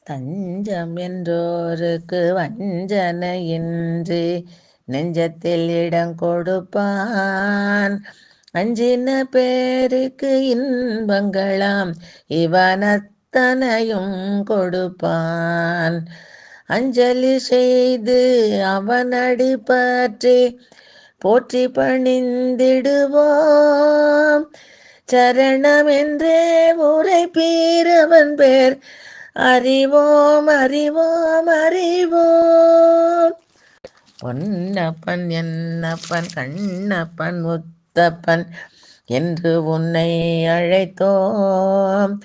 தஞ்சம் என்றோருக்கு வஞ்சனையின்றி நெஞ்சத்தில் இடம் கொடுப்பான். அஞ்சின பேருக்கு இன்பங்களாம் இவனத்தனையும் கொடுப்பான். அஞ்சலி செய்து அவனடி பற்றி போற்றி பணிந்திடுவோம். சரணம் என்றே உரை பீரவன் பேர் அறிவோம் அறிவோம் அறிவோம். பொன்னப்பன் என்னப்பன் கண்ணப்பன் முத்தப்பன் என்று உன்னை அழைத்தோம்.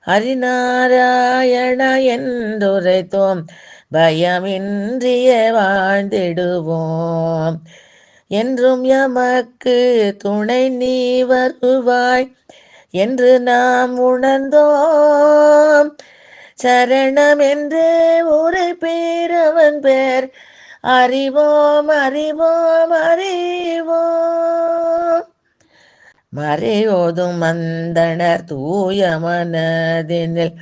ஹரிநாராயண என்றுரைத்தோம். பயமின்றிய வாழ்ந்திடுவோம். என்றும் எமக்கு துணை நீ வருவாய் என்று நாம் உணர்ந்தோம். சரணம் என்றே உரை பேரவன் பேர் அறிவோம் அறிவோம் அறிவோம். மறையோதும் மந்தனர் தூய மனதினில்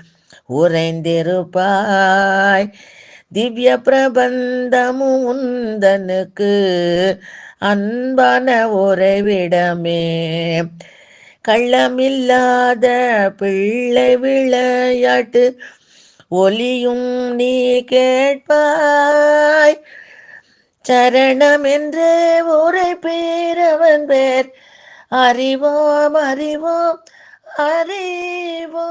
உறைந்திருப்பாய். திவ்ய பிரபந்தமும் உந்தனுக்கு அன்பான உறைவிடமே. கள்ளமில்லாத பிள்ளை விளையாட்டு ஒலியும் நீ கேட்பாய். சரணம் என்றே உரை பேரவன் பேர் அறிவோம் அறிவோம் அறிவோம்.